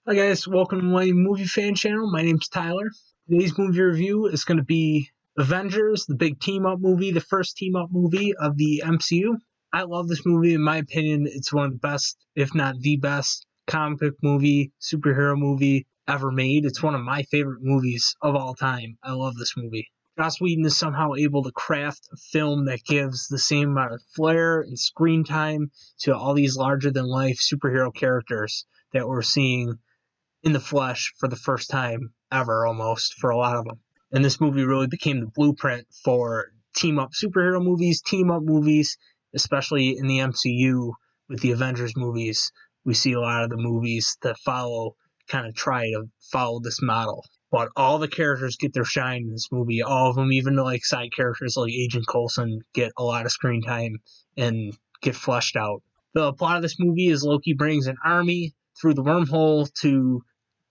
Hi guys, welcome to my movie fan channel. My name's Tyler. Today's movie review is going to be Avengers, the big team up movie, the first team up movie of the MCU. I love this movie. In my opinion, it's one of the best, if not the best, comic book movie, superhero movie ever made. It's one of my favorite movies of all time. I love this movie. Joss Whedon is somehow able to craft a film that gives the same amount of flair and screen time to all these larger than life superhero characters that we're seeing in the flesh for the first time ever, almost, for a lot of them. And this movie really became the blueprint for team up superhero movies, team up movies, especially in the MCU with the Avengers movies. We see a lot of the movies that follow, kind of try to follow this model. But all the characters get their shine in this movie. All of them, even like side characters like Agent Coulson, get a lot of screen time and get fleshed out. The plot of this movie is Loki brings an army through the wormhole to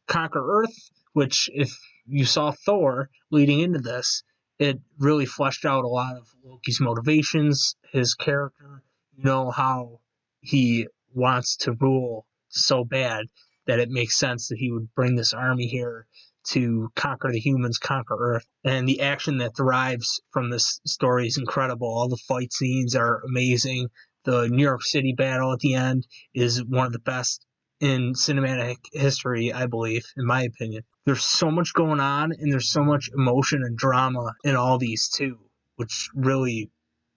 conquer Earth, which, if you saw Thor leading into this, it really fleshed out a lot of Loki's motivations, his character. You know how he wants to rule so bad that it makes sense that he would bring this army here to conquer the humans, conquer Earth. And the action that derives from this story is incredible. All the fight scenes are amazing. The New York City battle at the end is one of the best in cinematic history, I believe, in my opinion. There's so much going on, and there's so much emotion and drama in all these too, which really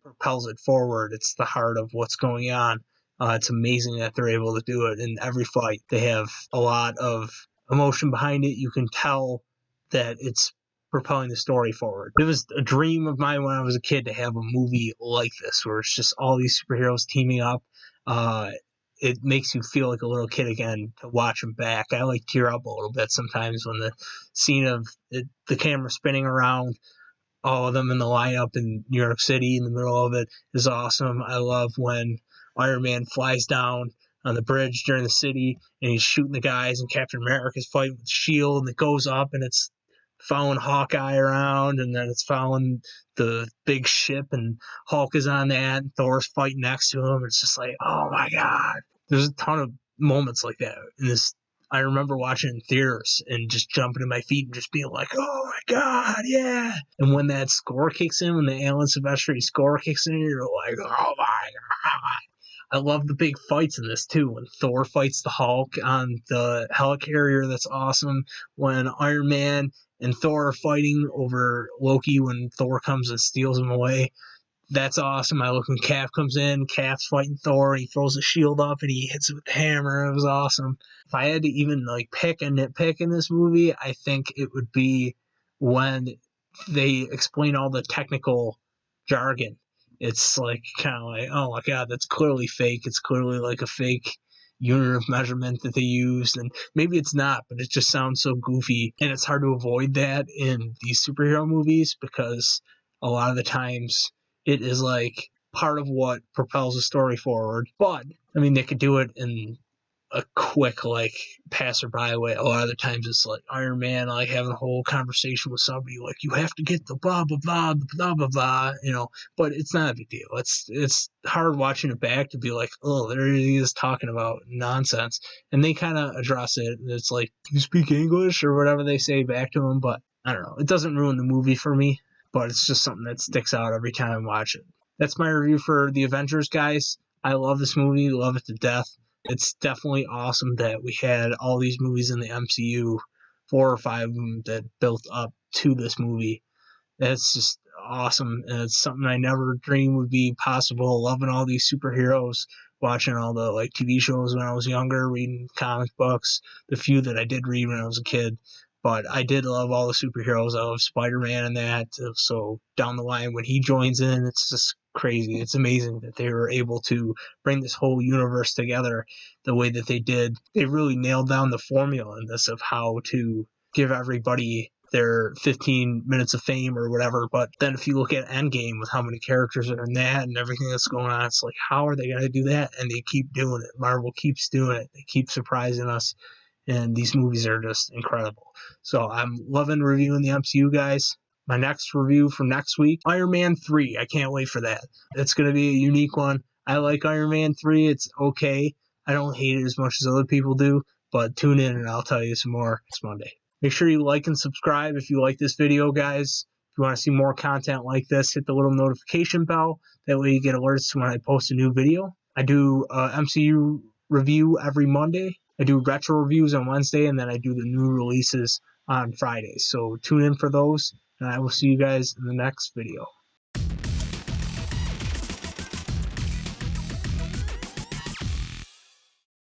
propels it forward. It's the heart of what's going on. It's amazing that they're able to do it in every fight. They have a lot of emotion behind it. You can tell that it's propelling the story forward. It was a dream of mine when I was a kid to have a movie like this, where it's just all these superheroes teaming up. It makes you feel like a little kid again to watch them back. I like tear up a little bit sometimes when the scene of the camera spinning around all of them in the lineup in New York City in the middle of it is awesome. I love when Iron Man flies down on the bridge during the city and he's shooting the guys, and Captain America's fighting with S.H.I.E.L.D. and it goes up and it's following Hawkeye around, and then it's following the big ship, and Hulk is on that, and Thor's fighting next to him. It's just like, oh my god. There's a ton of moments like that in this. I remember watching in theaters and just jumping to my feet and just being like, oh my god, yeah. And when that score kicks in, when the Alan Silvestri score kicks in, you're like, oh my god. I love the big fights in this too. When Thor fights the Hulk on the helicarrier, that's awesome. When Iron Man and Thor are fighting over Loki, when Thor comes and steals him away, that's awesome. I look when Cap comes in, Cap's fighting Thor, he throws the shield up and he hits it with the hammer. It was awesome. If I had to even like pick a nitpick in this movie, I think it would be when they explain all the technical jargon. It's like kind of like, oh my god, that's clearly fake. It's clearly like a fake unit of measurement that they used, and maybe it's not, but it just sounds so goofy, and it's hard to avoid that in these superhero movies because a lot of the times it is like part of what propels the story forward. But I mean, they could do it in a quick like passerby way. A lot of the times it's like Iron Man like having a whole conversation with somebody like, you have to get the blah blah blah blah blah blah, you know. But it's not a big deal. It's hard watching it back to be like, oh, there he is talking about nonsense, and they kind of address it. It's like, you speak English or whatever they say back to him, but I don't know. It doesn't ruin the movie for me, but it's just something that sticks out every time I watch it. That's my review for the Avengers, guys. I love this movie, love it to death. It's definitely awesome that we had all these movies in the MCU, 4 or 5 of them that built up to this movie. That's just awesome, and it's something I never dreamed would be possible. Loving all these superheroes, watching all the like TV shows when I was younger, reading comic books, the few that I did read when I was a kid. But I did love all the superheroes. I love Spider-Man and that. So down the line, when he joins in, it's just crazy. It's amazing that they were able to bring this whole universe together the way that they did. They really nailed down the formula in this of how to give everybody their 15 minutes of fame or whatever. But then if you look at Endgame with how many characters are in that and everything that's going on, it's like, how are they going to do that? And they keep doing it. Marvel keeps doing it. They keep surprising us. And these movies are just incredible. So I'm loving reviewing the MCU, guys. My next review from next week, Iron Man 3. I can't wait for that. It's going to be a unique one. I like Iron Man 3. It's okay. I don't hate it as much as other people do, but tune in and I'll tell you some more next Monday. Make sure you like and subscribe if you like this video, guys. If you want to see more content like this, hit the little notification bell. That way you get alerts when I post a new video. I do MCU review every Monday. I do retro reviews on Wednesday, and then I do the new releases on Fridays. So tune in for those, and I will see you guys in the next video.